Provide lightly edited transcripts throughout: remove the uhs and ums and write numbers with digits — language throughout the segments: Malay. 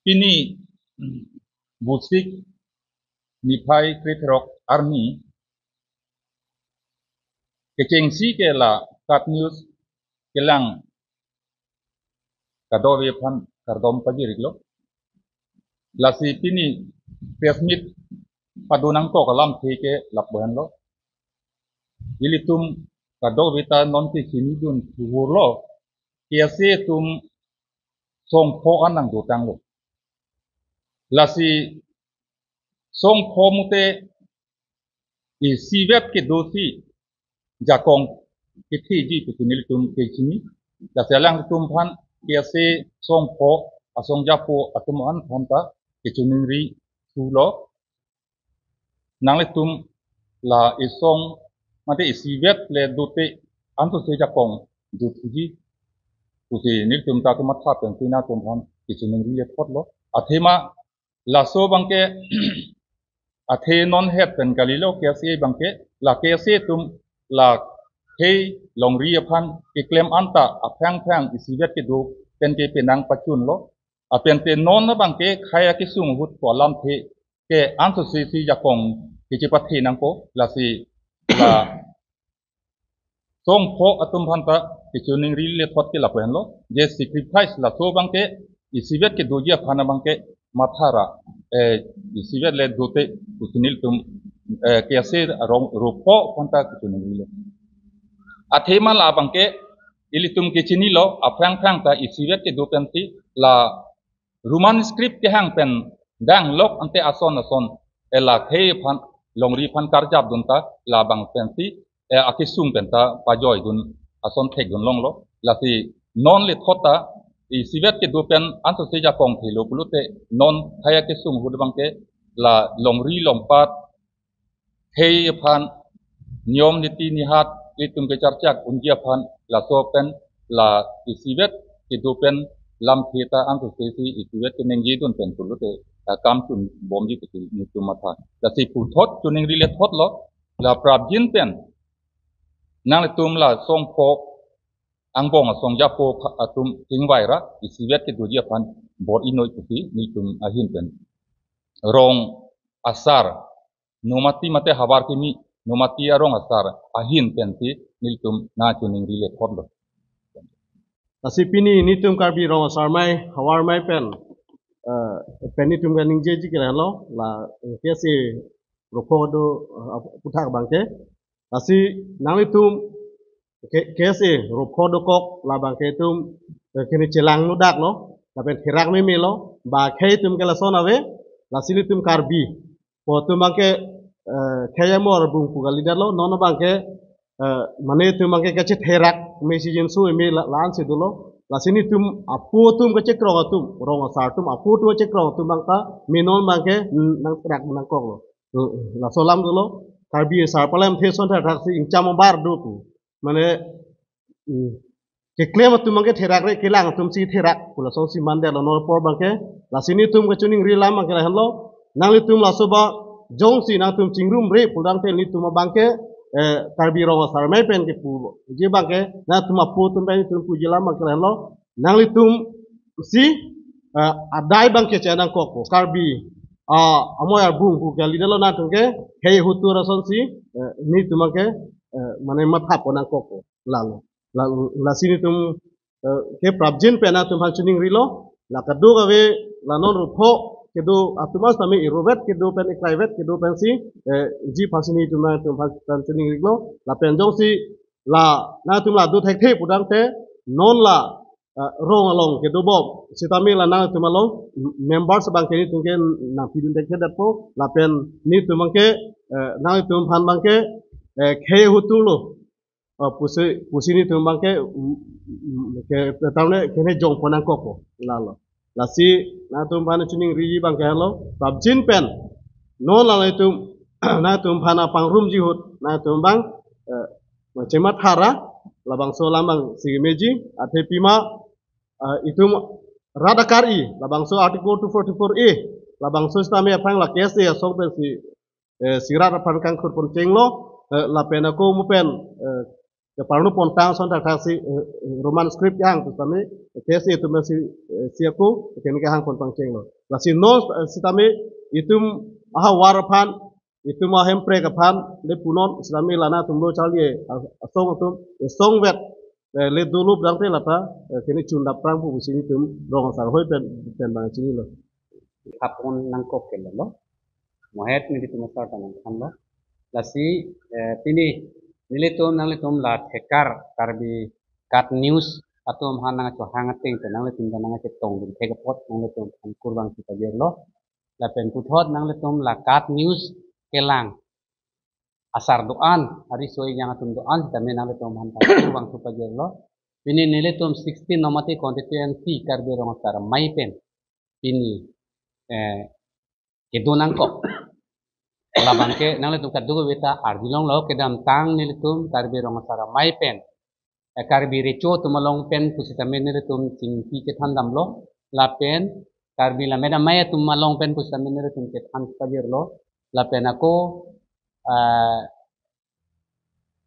Kini busik nipai kriterok army kecengsi ke la kat news kelang kadowe pan kardom pagiriglo lasi pini pesmit padunang ko kalam theke lapban lo ilitum kadowe ta non ke sinidun tulo kiase tum song pho anang dutang lo lasi song pho mute i sivet ke dosi jakong kithiji kutunil tum kechini la selang tum phan kiase song pho asong japo atum an phanta kechuningri tulo nangle tum la isong mate isivet le dote anto se jakong duthiji kusi nil tum ta tum tha pen tina tum phan kechuningri le thotlo athema la so bangke athe non het pen galilo kiase bangke la kiase tum la hei longri aphan iklem anta aphang phang isivet ke du pen ke penang pachun lo apen te non na bangke khaya ke sung hut ko lam the ke anso si jakong ke chipathe nang ko la si la song pho atum phanta ke chuning ri le thot ke la pen lo je sacrifice la so bangke isivet ke du je phana bangke mathara isivet le dote kusinil tum ke ase rong rupo phanta ke chuning ri le athema la bangke ilitum ke chini lo aphang phang ta isivet ke dokanti la roman script ke hang pen dang lok ante ason ela khei phan longri phan karjab dunta la bang pensi akisung penta pajoy dun ason thek dun long lo la si non le thota isivet ke dopen anso seja kong thilo pulute non khaya ke sung hud bangke la longri lompat khei phan niom niti nihat litum ke charchak unjia phan la sopen la isivet ke dopen lam theta anto sesi isivet ke nengji dun pen pulute kam chun bomji ke nitum matha la si pu thot chuning rile thot lo la prabjin pen nang litum la song pho angbong song japo atum tingwaira isivet ke dujia phan bor inoi kusi nitum ahin pen rong asar nomati mate habar kini nomati arong asar ahin pensi niltum na chuning rile thotlo asipini nitum karbi rong asar mai hawar mai pen penitum ganing jeji kiralo la kesi rokodo puthak bangke asi nangitum kesi rokodo kok la bangke tum kini celang nudak lo la pen khirak me melo ba kheitum kala sonawe la sinitum karbi potum bangke khaya mor bung pugalidar lo nono bangke mane tum bangke kache therak mesijin su me lan sidulo la sinitum aputum kache krogatum rong asartum aputu kache krogatum bangka minon bangke nang trak nang kok lo la solam dulo karbi sar palem theson thak si ingcham bar du mane ke claim tum bangke therak re kilang tum si therak pula so si mande lo nor por bangke la sinitum kachuning rilam bangke hello nang litum la soba jong si nang tum chingrum re pulang te litum bangke karbi rong asar mai pen ke pu je bangke na tum apu tum pen tum pu jilam bangke hello nang litum si adai bangke chanang koko karbi amoy bung ku gali dalo na tum ke hei hutu rason si ni tum bangke mane matha ponang koko lalu la sini tum ke prabjin pena tum hanchuning rilo la kadu gawe la non rupho kedo atumas tami irobet kedo pen private kedo pen si ji phasini tum na tum hanchuning rilo la penjong si la na tum la du thek the pudang te non la rong along kedo bob sitami la na tum along members bang ke ni tum ke na pidun thek the dapo la pen ni tum ke na tum phan bang ke khe hutu lo pusini tumbang ke tamne kene jong ponang koko lalo lasi na tumbana chuning riji bang ke lo babjin pen no la tum na tumbana pangrum jihut na tumbang macema thara labang so lambang sigemeji athe pima itum radakari labang so article 244a labang so stame phang la case ya so pen si sirat phan kang khur pon chenglo la pena ko mu pen ke parnu pontang son tak si roman script yang tu kami kesi itu masih siaku kini kahang pon pangceng lo la si no sitame itum aha warapan itum ahem pre kapan le punon sitame lana tumlo chalie asong tum song vet le dulu berangte lata kini cunda prang pu sini tum rong sar hoi pen bang sini lo kapon nangkop kelo lo mohet ni ditu masar tanang kan lo lasi tini nilitum nalitum la thekar karbi kat news atau hanang cho hangating te nang litum nang ke tong din thekapot nang litum an kurbang kita lo la pen puthot nang litum la kat news kelang asar doan hari soi yang atum doan tame nang litum han kurbang kita lo ini nilitum 16 nomati constituency karbi rong sar mai pen ini kedonang ko labangke nang litum kadugo beta arbilong lo kedam tang nilitum karbi rong sar mai pen karbi recho tumalong pen pusitame nilitum cingpi ke thandam lo la pen karbi la meda maya tumalong pen pusitame nilitum ke than pajir lo la pen ako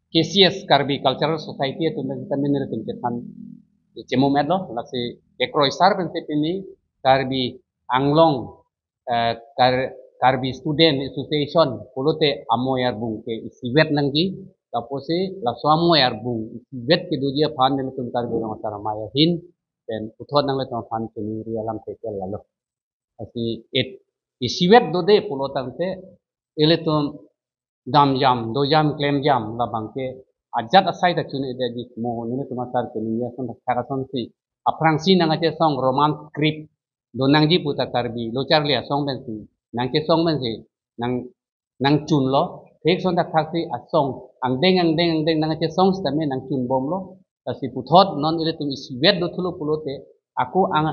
KCS karbi cultural society tu nilitum nilitum ke than cemum edlo la si ekroi sar pen ini karbi anglong karbi student association pulute amoyar bung ke isiwet nanggi tapos la amoyar bung isiwet ke dujia phan ne tum karbi rong sara maya hin dan uthod nang le tum phan ke ni rialam tekel lalo asi et isiwet dode pulotang te ele tum dam jam do jam claim jam la bangke ajat asai ta chune de di mo ne tum sar ke ni ya son ta son si aprang si nang ate song roman script donang ji puta karbi lochar lia song ben si nang ke song ben si nang chun lo thek son tak si a song ang deng nang ke song stame nang chun bom lo si puthot non ile tum isiwet do thulo pulote aku ang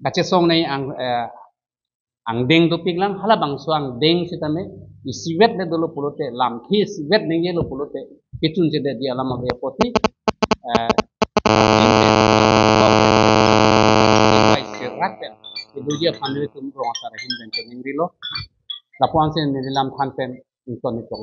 bache song nei ang deng do piglang hala bang so ang deng sitame isiwet de dolo pulote lam khi isiwet nei lo pulote kitun je de di alam ave poti itu dia panel itu rong sara hin ben ning rilo lapuan sen nilam than pen in kon itu